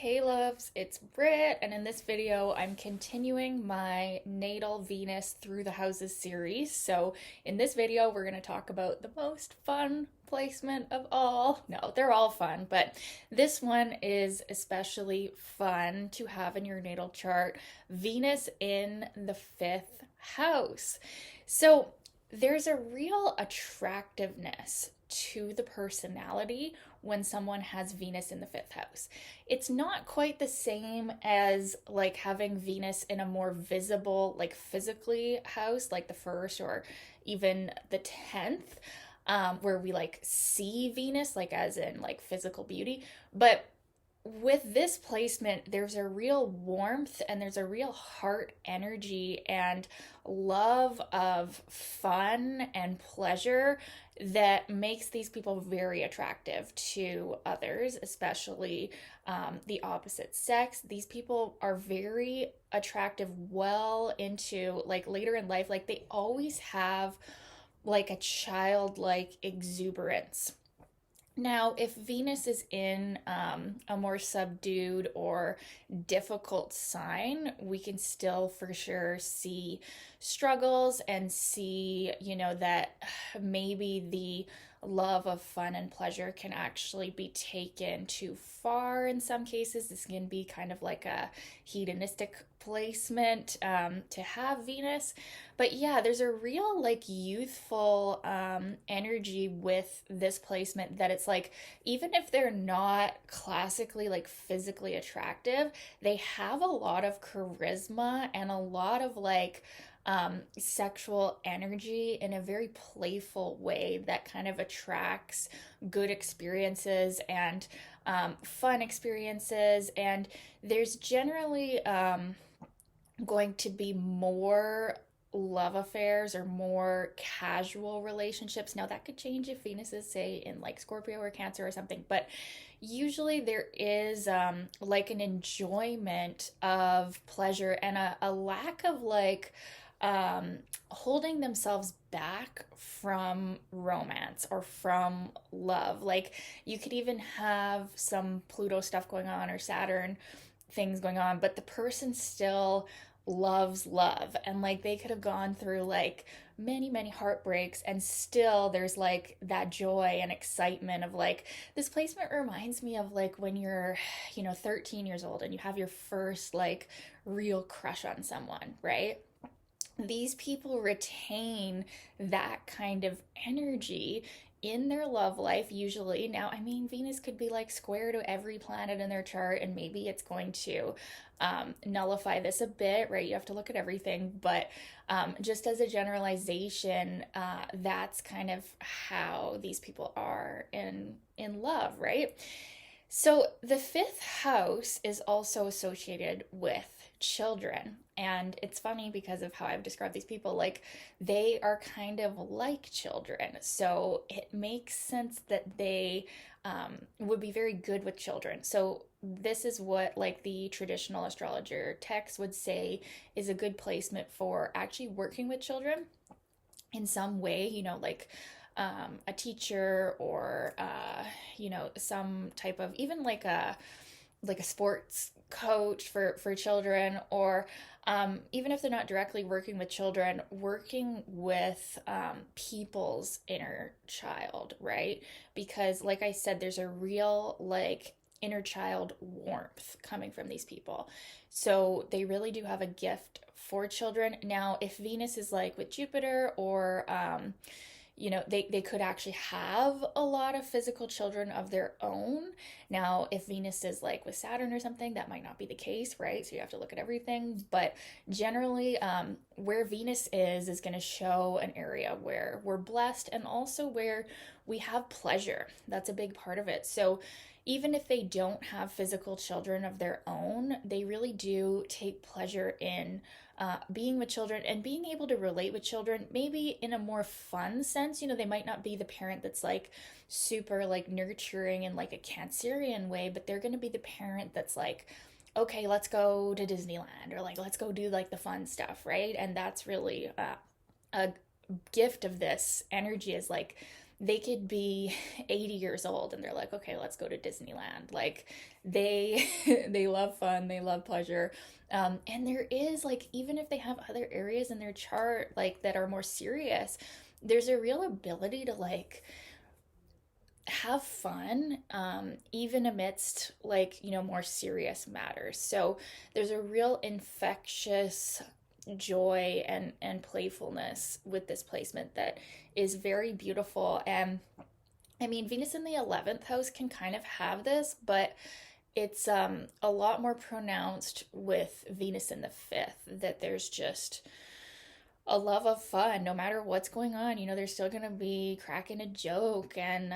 Hey loves, it's Britt, and in this video I'm continuing my Natal Venus Through the Houses series. So in this video we're going to talk about the most fun placement of all. No, they're all fun, but this one is especially fun to have in your natal chart. Venus in the fifth house. So there's a real attractiveness to the personality when someone has Venus in the fifth house. It's not quite the same as like having Venus in a more visible, like physically house, like the first or even the 10th, where we like see Venus, like as in like physical beauty. But with this placement, there's a real warmth and there's a real heart energy and love of fun and pleasure that makes these people very attractive to others, especially the opposite sex. These people are very attractive well into like later in life. Like they always have like a childlike exuberance. Now, if Venus is in a more subdued or difficult sign, we can still for sure see struggles and see, that maybe the love of fun and pleasure can actually be taken too far in some cases. This can be kind of like a hedonistic placement to have Venus. But yeah, there's a real like youthful energy with this placement that it's like, even if they're not classically like physically attractive, they have a lot of charisma and a lot of like sexual energy in a very playful way that kind of attracts good experiences and fun experiences. And there's generally going to be more love affairs or more casual relationships. Now, that could change if Venus is, say, in like Scorpio or Cancer or something, but usually there is like an enjoyment of pleasure and a lack of like holding themselves back from romance or from love. Like you could even have some Pluto stuff going on or Saturn things going on, but the person still loves love, and like they could have gone through like many heartbreaks and still there's like that joy and excitement of like this placement reminds me of like when you're 13 years old and you have your first like real crush on someone, right? These people retain that kind of energy in their love life usually. Now, I mean, Venus could be like square to every planet in their chart, and maybe it's going to nullify this a bit, right? You have to look at everything, but just as a generalization, that's kind of how these people are in love, right? So the fifth house is also associated with children. And it's funny because of how I've described these people. Like they are kind of like children. So it makes sense that they would be very good with children. So this is what like the traditional astrologer text would say is a good placement for actually working with children in some way, like a teacher or some type of even like a sports coach for children, or even if they're not directly working with children, working with people's inner child, right? Because like I said, there's a real like inner child warmth coming from these people. So they really do have a gift for children. Now, if Venus is like with Jupiter or they could actually have a lot of physical children of their own. Now, if Venus is like with Saturn or something, that might not be the case, right? So you have to look at everything. But generally, where Venus is going to show an area where we're blessed and also where we have pleasure. That's a big part of it. So even if they don't have physical children of their own, they really do take pleasure in being with children and being able to relate with children, maybe in a more fun sense. They might not be the parent that's like super like nurturing in like a Cancerian way, but they're going to be the parent that's like, okay, let's go to Disneyland, or like, let's go do like the fun stuff, right? And that's really a gift of this energy, is like they could be 80 years old and they're like, okay, let's go to Disneyland. Like they they love fun, they love pleasure. And there is like, even if they have other areas in their chart like that are more serious, there's a real ability to like have fun, even amidst like, more serious matters. So there's a real infectious joy and playfulness with this placement that is very beautiful. And I mean, Venus in the 11th house can kind of have this, but it's a lot more pronounced with Venus in the 5th, that there's just a love of fun no matter what's going on. They're still going to be cracking a joke and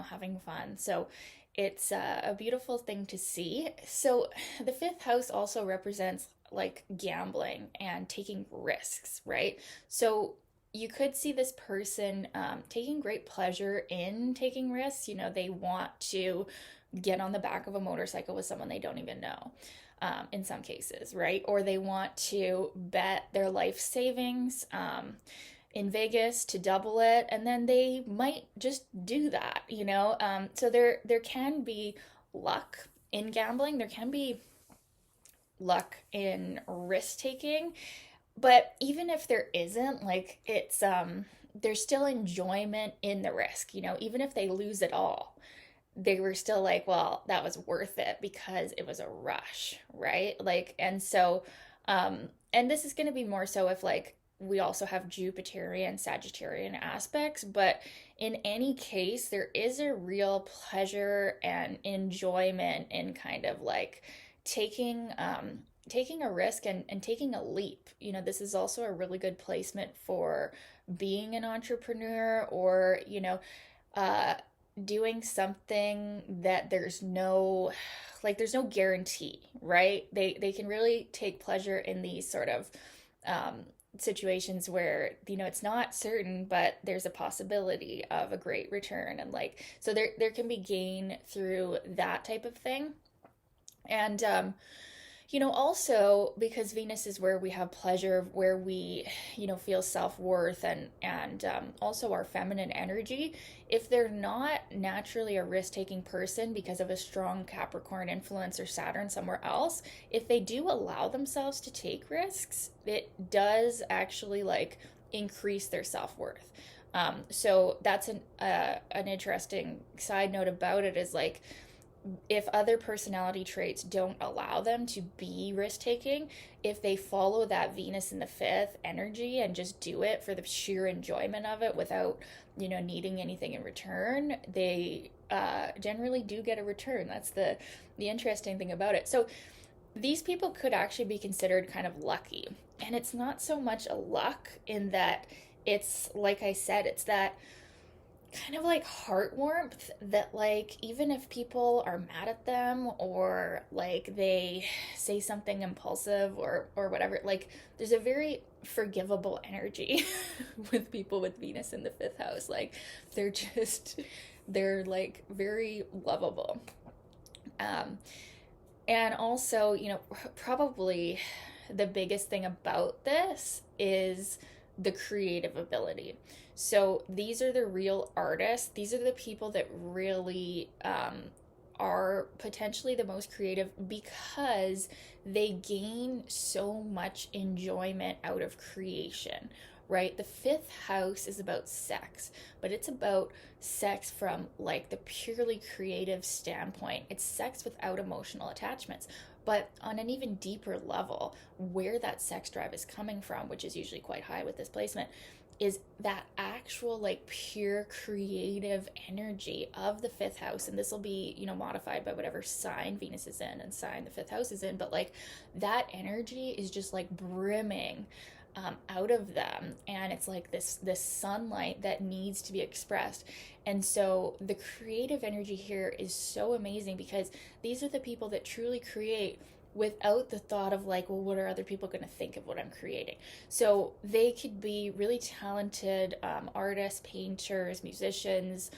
having fun. So it's a beautiful thing to see. So the 5th house also represents like gambling and taking risks, right? So you could see this person taking great pleasure in taking risks. They want to get on the back of a motorcycle with someone they don't even know, in some cases, right? Or they want to bet their life savings in Vegas to double it, and then they might just do that. So there can be luck in gambling. There can be luck in risk taking, but even if there isn't, like it's there's still enjoyment in the risk. Even if they lose it all, they were still like, well, that was worth it because it was a rush, right? Like, and so and this is going to be more so if like we also have Jupiterian, Sagittarian aspects, but in any case, there is a real pleasure and enjoyment in kind of like taking a risk and taking a leap. This is also a really good placement for being an entrepreneur, or uh doing something that there's no guarantee, right? They can really take pleasure in these sort of situations where it's not certain, but there's a possibility of a great return, and like so there can be gain through that type of thing. And also because Venus is where we have pleasure, where we, feel self-worth, and also our feminine energy. If they're not naturally a risk-taking person because of a strong Capricorn influence or Saturn somewhere else, if they do allow themselves to take risks, it does actually like increase their self-worth. So that's an interesting side note about it, is like if other personality traits don't allow them to be risk taking, if they follow that Venus in the 5th energy and just do it for the sheer enjoyment of it without, needing anything in return, they generally do get a return. That's the interesting thing about it. So these people could actually be considered kind of lucky. And it's not so much a luck in that it's, like I said, it's that kind of like heart warmth that like even if people are mad at them, or like they say something impulsive or whatever, like there's a very forgivable energy with people with Venus in the 5th house. Like they're like very lovable. And also, probably the biggest thing about this is the creative ability. So these are the real artists. These are the people that really are potentially the most creative because they gain so much enjoyment out of creation, right? The 5th house is about sex, but it's about sex from like the purely creative standpoint. It's sex without emotional attachments. But on an even deeper level, where that sex drive is coming from, which is usually quite high with this placement, is that actual like pure creative energy of the 5th house. And this will be, modified by whatever sign Venus is in and sign the 5th house is in. But like that energy is just like brimming out of them, and it's like this sunlight that needs to be expressed. And so the creative energy here is so amazing because these are the people that truly create without the thought of like, well, what are other people going to think of what I'm creating? So they could be really talented artists, painters, musicians,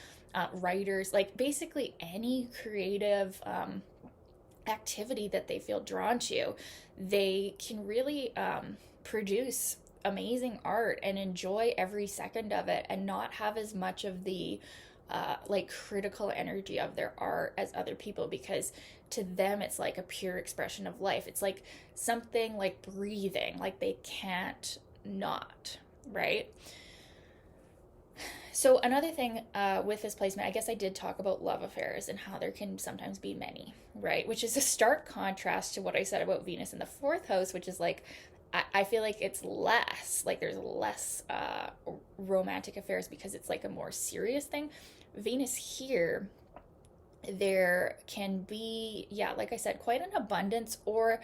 writers, like basically any creative activity that they feel drawn to. They can really produce amazing art and enjoy every second of it and not have as much of the like critical energy of their art as other people, because to them it's like a pure expression of life. It's like something like breathing, like they can't not, right? So another thing with this placement, I guess I did talk about love affairs and how there can sometimes be many, right? Which is a stark contrast to what I said about Venus in the fourth house, which is like, I feel like it's less, like there's less romantic affairs because it's like a more serious thing. Venus here, there can be, yeah, like I said, quite an abundance, or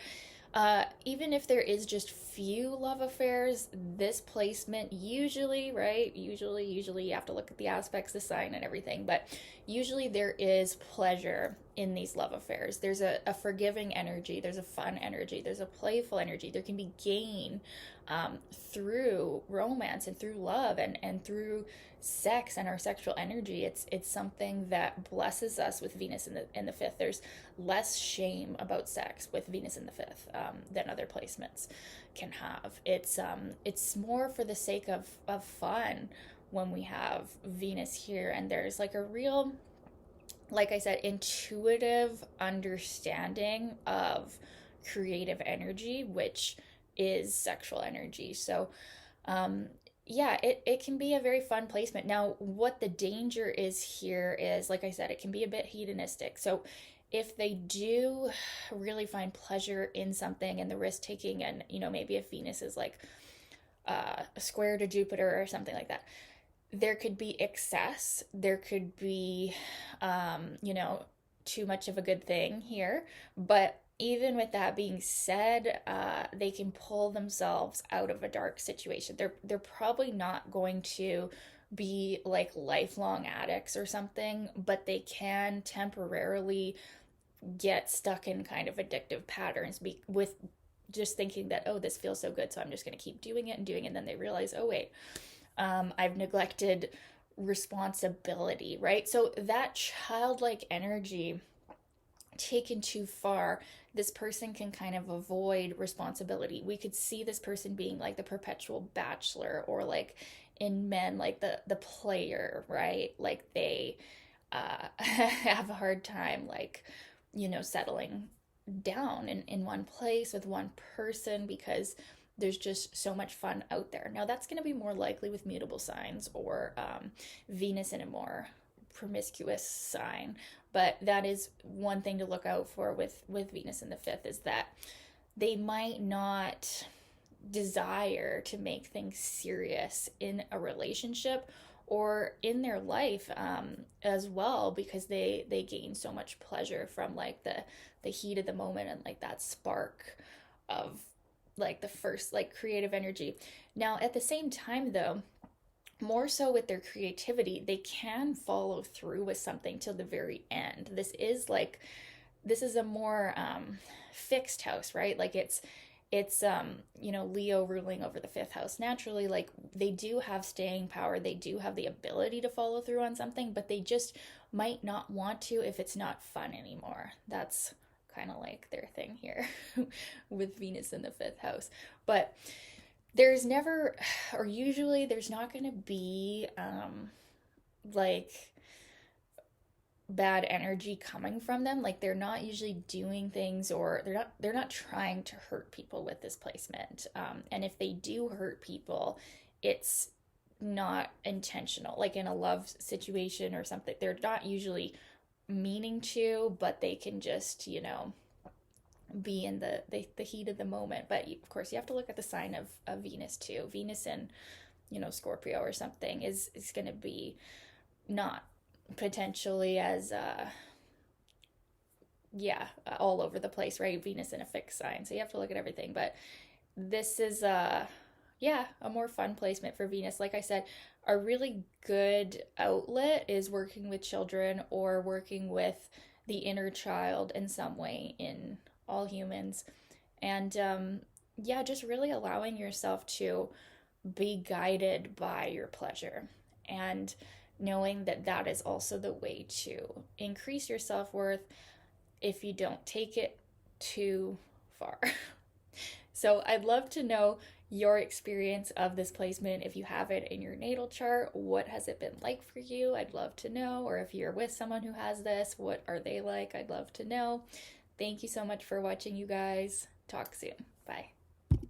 even if there is just few love affairs, this placement usually, right? Usually you have to look at the aspects, the sign, and everything, but usually there is pleasure in these love affairs. There's a forgiving energy, there's a fun energy, there's a playful energy. There can be gain through romance and through love and through sex and our sexual energy. It's something that blesses us with Venus in the fifth. There's less shame about sex with Venus in the fifth than other placements can have. It's more for the sake of fun when we have Venus here, and there's like a real, like I said, intuitive understanding of creative energy, which is sexual energy. So yeah, it can be a very fun placement. Now, what the danger is here is, like I said, it can be a bit hedonistic. So if they do really find pleasure in something and the risk taking, and maybe if Venus is like a square to Jupiter or something like that, there could be excess. There could be, too much of a good thing here. But even with that being said, they can pull themselves out of a dark situation. They're probably not going to be like lifelong addicts or something, but they can temporarily get stuck in kind of addictive patterns with just thinking that, oh, this feels so good, so I'm just going to keep doing it and doing it. And then they realize, oh, wait, I've neglected responsibility, right? So that childlike energy taken too far, this person can kind of avoid responsibility. We could see this person being like the perpetual bachelor, or like in men, like the player, right? Like they have a hard time, like, settling down in one place with one person, because there's just so much fun out there. Now, that's going to be more likely with mutable signs, or Venus in a more promiscuous sign. But that is one thing to look out for with Venus in the fifth, is that they might not desire to make things serious in a relationship or in their life as well, because they gain so much pleasure from like the heat of the moment and like that spark of like the first like creative energy. Now, at the same time though, more so with their creativity, they can follow through with something till the very end. This is a more fixed house, right? Like it's Leo ruling over the fifth house. Naturally, like they do have staying power, they do have the ability to follow through on something, but they just might not want to if it's not fun anymore. That's kind of like their thing here with Venus in the fifth house. But there's never, or usually there's not going to be like bad energy coming from them. Like they're not usually doing things, or they're not trying to hurt people with this placement. And if they do hurt people, it's not intentional. Like in a love situation or something, they're not usually meaning to, but they can just be in the heat of the moment. But of course you have to look at the sign of Venus too. Venus in Scorpio or something is going to be not potentially as all over the place, right? Venus in a fixed sign, so you have to look at everything. But this is a more fun placement for Venus. Like I said, a really good outlet is working with children or working with the inner child in some way in all humans. And just really allowing yourself to be guided by your pleasure, and knowing that that is also the way to increase your self-worth if you don't take it too far. So I'd love to know your experience of this placement. If you have it in your natal chart, what has it been like for you? I'd love to know. Or if you're with someone who has this, what are they like? I'd love to know. Thank you so much for watching, you guys. Talk soon. Bye.